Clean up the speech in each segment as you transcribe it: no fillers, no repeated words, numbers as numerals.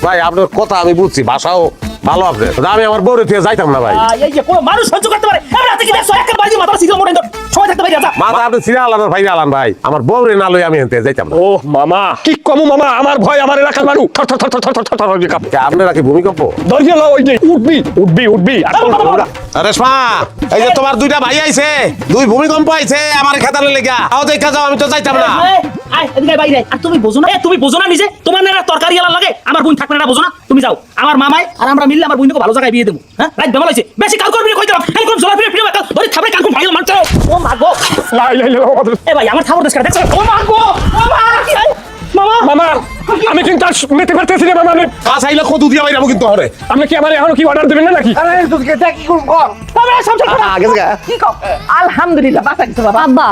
ভাই আপনার কথা আমি বুঝছি, ভাষাও ভালো আপনার। আমি আমার বউরে থেকে যাইতাম না ভাই। এই যে কোনো মানুষ সহ্য করতে পারে আমরা হাতে কি দেখছো একটা বাড়ি মাথা সিরিয়াল মোড়ে সময় থাকতে পারি যা মাথা আপনি সিরিয়াল আলাদা ভাই আলান ভাই, আমার বউরে না লই আমি এনতে যাইতাম না। ও মামা কি কমু মামা, আমার ভয় আমার এলাকার মানুষ থর থর থর থর থর থর থর কাঁপে। আপনারা কি ভূমিকম্প ধরিয়ে লাও, ওই যে উঠবি উঠবি উঠবি। রেশমা, এই যে তোমার দুইটা ভাই আইছে, দুই ভূমিকম্প আইছে আমার খেতালে লেগা, আও দেখা যাও, আমি তো যাইতাম না। আয় এদিকে বাইরে। আর তুমি বোঝো না, তুমি বোঝো না নিজে তোমার না তরকারি আলা লাগে, আমার বোন থাকবে না বোঝো না। তুমি যাও, আমার মামাই আর আমরা মিললে আমার বোনকে ভালো জায়গায় বিয়ে দেবো। হ্যাঁ রাইট বেমাল হইছে, বেশি কাল করবি কই দাও, কাল কোন জলা ফিরে ফিরে ধরে থাবড়ে কাল কোন ভাইল মারছো। ও মা গো, এ ভাই আমার থাবড় দেশকা দেখছো। ও মা গো, ও মা কি মামা মামা আমি কিন্তু আর মেতে পারতেছি না মামা। কাজ আইলে কত দিয়া বাইরাবো কিন্তু হরে। আপনি কি আমার এখনো কি অর্ডার দেবেন না নাকি? আরে তোকে কি করব কর তবে সমস্যা কর আগে যা। কি কর আলহামদুলিল্লাহ বাঁচা গেছে বাবা। আব্বা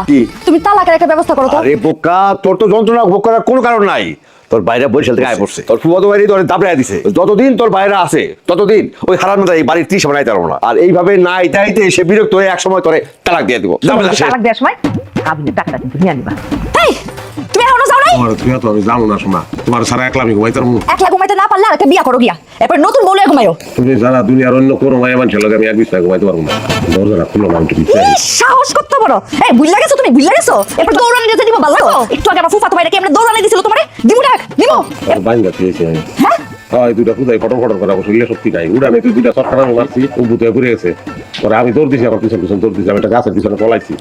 তুমি তালাকের একটা ব্যবস্থা করো তো। আরে বোকা, তোর তো যন্ত্রণা ভোগ করার কোনো কারণ নাই। তোর বাইরে বরিশাল থেকে আয় পড়ছে, তোর ফুয়াতো বাইরে তোর দাবড়ায় দিছে। যতদিন তোর বাইরে আছে ততদিন ওই হারাম এই বাড়ির 30 বানাইতে পারবো না। আর এইভাবে না আইতে সে বিরক্ত হয়ে এক সময় তোরে তালাক দিয়ে দিব। তালাক দেওয়ার সময় কাবিনের টাকাটা কিন্তু নিয়ে আনিবা। এই তুমি এখনো যাও নাই? তোমার তুই তো আমি যাবো না শোনা, তোমার সারা একলা আমি ঘুমাইতে পারবো। একলা ঘুমাইতে না পারলে আরেকটা বিয়া করো গিয়া, এরপর নতুন বউলে ঘুমাইও। তুমি যারা দুনিয়ার অন্য কোনো মায়া মানুষের লগে আমি এক বিছানায় ঘুমাইতে পারবো না। দরজাটা খুলো না, আমি একটু এই সাহস করতে বড়। এই ভুইলা গেছো তুমি, ভুইলা গেছো। এরপর দৌড়ানি দিতে দিব ভালো লাগো। একটু আগে আমার ফুফাতো ভাইরা কি এমনি দৌড়ানি দিছিল তোমারে? দিমু ডাক দিমু। বাইন্দা পেয়েছি আমি। হ্যাঁ হয় দুইটা খুদাই ফটর ফটর করে বসে সত্যি নাই উড়ানে তুই দুইটা চটকানা মারছি, উবুতে ঘুরে গেছে। ওরা আমি দৌড় দিছি, আমার পিছন পিছন দৌড় দিছি, আমি একটা গাছের পিছনে পলাইছি।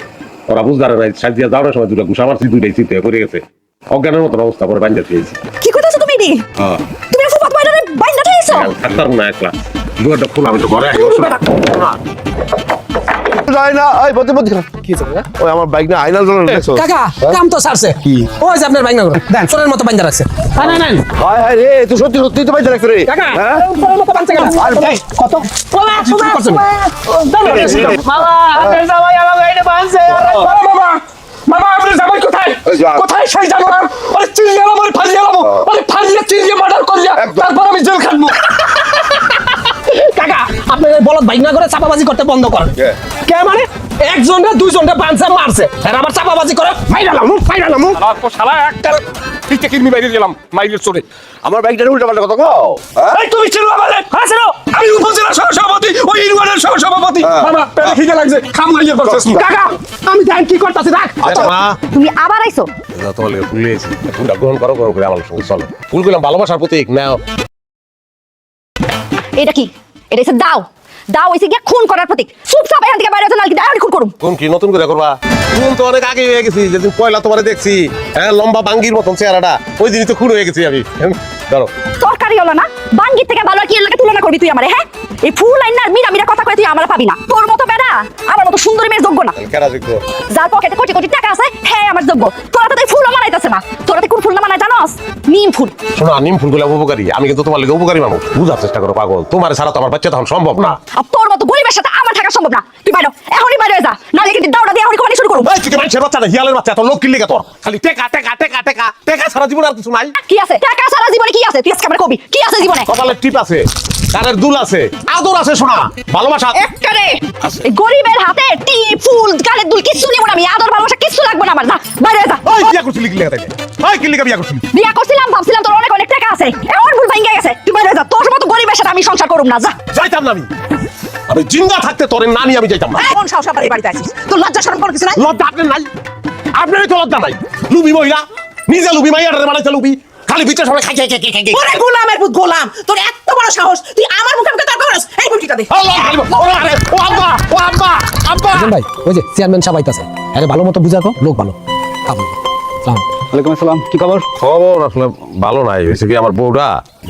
ওরা বুঝদারে নাই, সাইড দিয়ে যাওয়ার সময় দুটা ঘুষা মারছি, দুইটাই চিতে ঘুরে গেছে। অজ্ঞানের মতন অবস্থা করে বাইন্দা পেয়েছি। কি কইতাছো তুমি দি? হ্যাঁ তুমি ফুফাতো ভাইরারে বাইন্দা ঠাইছো? থাকতাম না একলা। দুয়ারটা খোলা, আমি তো ঘরে আছি। যায় না ওই প্রতিপত্তি কি চলে ওই আমার বাইক না আইনাল জ্বলে দেখছো কাকা কাম তো সারছে কি? ওই যে আপনার বাইক না দেন ফোনের মতো বাইন্দা রাখছে। না না হায় হায় রে, তুই সত্যি সত্যি তো বাইক রাখছ রে। কাকা হ্যাঁ ফোনের মতো বানছে কেন? আর কত মামা আপনার জামাই আমার গাড়িতে বাঁধছে। মামা মামা আপনার জামাই কোথায়? ওই যা। কোথায় সেই জানোয়ার? আরে চিল্লিয়ে এলাম, আরে ফাজিয়ে এলাম, আরে ফাজিয়ে চিল্লিয়ে মার্ডার করিয়া তারপর আমি জেল খাটবো। কাকা আপনি বলদ বাইক না করে চাপাবাজি করতে বন্ধ করেন। কে মানে একজনটা দুইজনটা বানসা মারছে আর আবার চাপাবাজি করে মাইরালাম মাইরালাম শালা একটা ঠিকঠাক কিডনি বাইরে দিলাম মাইলের চোরে। আমার বাইকটা উল্টা পাল্টা কথা কও। এই তুমি চিনো আমারে? হ্যাঁ চিনো, আমি উপজেলা সহসভাপতি, ওই ইউনিয়নের সহসভাপতি। মামা পেলে খিদে লাগছে, খাম লাইয়ে করছিস। কাকা আমি জানি কি করতেছি, রাখ। তুমি আবার আইছো? তোমার লেগে ফুল নিয়েছি, ফুলটা গ্রহণ করো, গ্রহণ করে আমার সঙ্গে চলো। ফুল করলাম ভালোবাসার প্রতীক নাও। এটা কি? এটা হচ্ছে দাও। দাও হইছে গিয়া খুন করার প্রতীক। চুপচাপ এখান থেকে বাইরে হতে নাকি দাও খুন করুম। কোন কি নতুন করে করবা? খুন তো অনেক আগে হয়ে গেছি, যেদিন পয়লা তোমারে দেখছি, হ্যাঁ লম্বা বাঙ্গির মতন চেহারাটা, ওই দিনই তো খুন হয়ে গেছি আমি। ধরো তরকারি হলো না, বাঙ্গির থেকে ভালো আর কি এর লাগে তুলনা করবি তুই আমারে? হ্যাঁ এই ফুল লাইন না মিরা মিরা কথা কই তুই আমারে পাবি না। তোর মতো বেড়া আমার মতো সুন্দরী মেয়ের যোগ্য না। কেরা যোগ্য? যার পকেটে কোটি কোটি টাকা আছে হ্যাঁ আমার যোগ্য। তোরা তো তুই ফুলও মানাইতেছে না। তোরা তুই কোন ফুল না মানায় জানোস? নিম ফুল। শোনো, নিম ফুলগুলো উপকারী, আমি কিন্তু তোমার লেগে উপকারী মানুষ, বুঝার চেষ্টা করো পাগল। তোমার ছাড়া তো আমার বাচ্চা তখন সম্ভব না। আর তোর মতো গরিবের সাথে আমার থাকা সম্ভব না। তুই বাইরে এখনই বাইরে যা, নালে কিন্তু দাওড়া দিয়ে এখনই কোনি শুরু করব। এই তুই কি মানুষের বাচ্চা না, হিয়ালের বাচ্চা? তোর লোক কি লেগে তোর খালি টেকা টেকা টেকা টেকা টেকা সারা জীবন আর কিছু নাই? কি আছে টাকা সারা জীবনে? কি আছে তুই আজকে আমার কবি? কি আছে জীবনে? কপালের টিপ আছে, কানের দুল আছে, আদর আছে, শোনা ভালোবাসা একটারে এই গরিবের হাতে টি ফুল কানের দুল কিছু নিব না আমি। আদর ভালোবাসা কিছু লাগবে না আমার। যা বাইরে যা। ওই বিয়া করছিলি কি লেগে তাইলে? ওই কি লেগে বিয়া করছিলি? বিয়া করছিলাম ভাবছিলাম তোর অনেক অনেক টাকা আছে, এমন ভুল ভাঙ্গা গেছে। তুই বাইরে যা, তোর মতো গরিবের সাথে আমি সংসার করুম না। যা। যাইতাম না আমি, আমি জিন্দা থাকতে তোর নানি আমি যাইতাম না। কোন সাহস আমার এই বাড়িতে আছিস? তোর লজ্জা শরম কোনো কিছু নাই? লজ্জা আপনার নাই? আপনারই তো লজ্জা নাই। লুবি মহিলা, নিজে লুবি, মাইয়াটারে বানাইছে লুবি, খালি বিচার সবাই খাই খাই খাই খাই খাই। ওরে গোলামের পুত গোলাম, তোর এত বড় সাহস তুই আমার মুখে মুখে তর্ক করিস। এই বুটিটা দে। ও আব্বা, ও আব্বা, আব্বা। ভাই ওই যে চেয়ারম্যান সাহেব আইতাছে, আরে ভালো মতো বুঝাকো, লোক ভালো। ওয়ালাইকুম আসসালাম, কি খবর? খবর আসলে ভালো নাই, হয়েছে কি আমার বউটা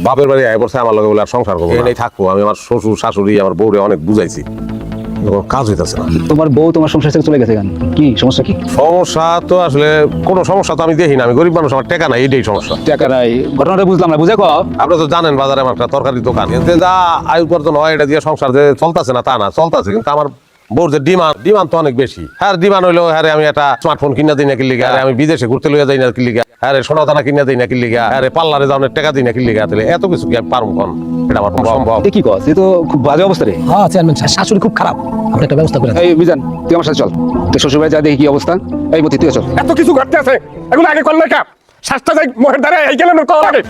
বাপের বাড়ি আয় পড়ছে, আমার লগে বলে আর সংসার করবো এই থাকবো। আমি আমার শ্বশুর শাশুড়ি আমার বউরে অনেক বুঝাইছি, কাজ হইতাছে না। তোমার বউ তোমার সংসার থেকে চলে গেছে কেন? কি সমস্যা? কি সমস্যা তো আসলে কোনো সমস্যা তো আমি দেখি না, আমি গরিব মানুষ, আমার টাকা নাই, এইটাই সমস্যা। টাকা নাই, ঘটনাটা বুঝলাম না, বুঝে কও। আপনি তো জানেন বাজারে আমার একটা তরকারি দোকান, এতে যা আয় উপার্জন হয় এটা দিয়ে সংসার যে চলতেছে না তা না, চলতেছে, কিন্তু আমার বউর যে ডিমান্ড তো অনেক বেশি। হ্যাঁ ডিমান্ড হইলো, হ্যাঁ আমি একটা স্মার্টফোন কিনা দিই না কি লিগা, আমি বিদেশে ঘুরতে লইয়া যাই না কি লিগা, হ্যাঁ সোনা দানা কিনা দিই না কি লিগা, হ্যাঁ পার্লারে যাওয়ার টাকা দিই না কি লিগা, তাহলে এত কিছু কি আমি পারুম কোন? এটা আমার সম্ভব? কি কস? এ তো খুব বাজে অবস্থা রে। হ্যাঁ চেয়ারম্যান সাহেব শাশুড়ি খুব খারাপ, আপনি একটা ব্যবস্থা করে দেন। এই বিজান, তুই আমার সাথে চল, তো শ্বশুর বাড়ি যা দেখি কি অবস্থা। এই মতি তুই চল। এত কিছু ঘটতে আছে, এগুলো আগে করলে কাপ শাস্তা যাই মোহের দ্বারা এই গেলেন কল আগে।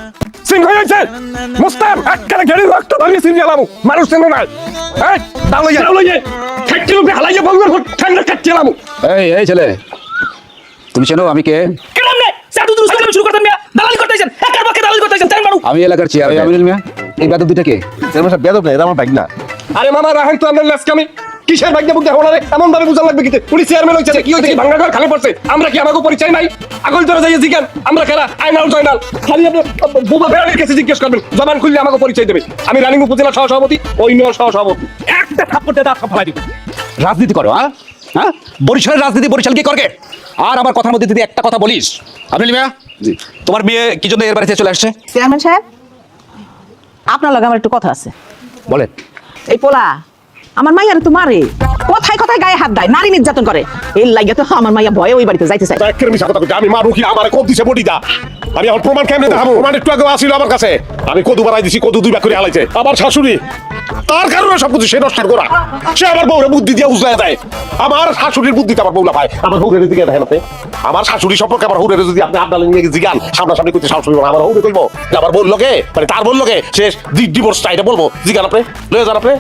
সিং হয়ে যাচ্ছে মুস্তাফ একখানে গেড়ি রক্ত ধরিয়ে সিং গেলাম মানুষ চেন না এই দাঁড়াইয়ে ঠেকতে লোকে হালাইয়ে বলবো ঠান্ডা কাটছিলাম এই ছেলে তুমি চেনো আমি কে? কেমন নে সাতু দুরুস করে শুরু করতেন মিয়া দালালি করতেছেন একার পক্ষে দালালি করতেছেন তাই মানুষ আমি এলাকার চেয়ারম্যান আমিনুল মিয়া। এই বেদব দুইটা কে? বেদব না, এটা আমার ভাই না। আরে মামা রাহেন তো আমরা লাসকামি কিসের ভাগ্য বুক দেখো না রে এমন ভাবে বুঝা লাগবে কিতে পুলিশ চেয়ারম্যান হইছে কি হইছে ভাঙা ঘর খালি পড়ছে আমরা কি আমাকে পরিচয় নাই আগল ধরে যাই জিগান আমরা খেলা আইনাল জয়নাল খালি আপনি বোবা ফেরানের কাছে জিজ্ঞেস করবেন জবান খুললে আমাকে পরিচয় দেবে আমি রানিং উপজেলা সহসভাপতি ওই নিয়ম সহসভাপতি একটা থাপ্পড় দিয়ে দাঁত ফালাই দিব রাজনীতি করো হ্যাঁ হ্যাঁ বরিশালের রাজনীতি বরিশাল কি করবে? আর আমার কথার মধ্যে যদি একটা কথা বলিস আমিনুল মিয়া, জি তোমার মেয়ে কি জন্য এর বাড়িতে চলে আসছে? চেয়ারম্যান সাহেব আপনার লগে আমার একটু কথা আছে। বলেন। এই পোলা আমার মাইয়ার তো মারে কথায় কথায় গায়ে হাত দেয় নারী নির্যাতন করে এর লাগে তো আমার মাইয়া ভয়ে ওই বাড়িতে যাইতে চায়। একের মিছা কথা আমি মারু কি আমার কোপ দিছে বডি দা আমি আমার প্রমাণ কেমনে দেখাবো প্রমাণ একটু আগে আসিল আমার কাছে আমি কদু বাড়াই দিছি কদু দুই ভাগ করে হালাইছে আমার শাশুড়ি তার কারণে সবকিছু সে নষ্ট করা সে আমার বউরে বুদ্ধি দিয়ে উজলায় দেয় আমার শাশুড়ির বুদ্ধিতে আমার বউ না পায় আমার হৌরের দিকে দেখেন আপনি আমার শাশুড়ি সম্পর্কে আমার হৌরের যদি আপনি আপনার নিয়ে জিগান সামনাসামনি করতে সাহস করবেন আমার হৌরে বলবো আমার বললো কে মানে তার বললো কে সে ডিভোর্স চাইটা বলবো জিগান আপনি লয়ে যান আপনি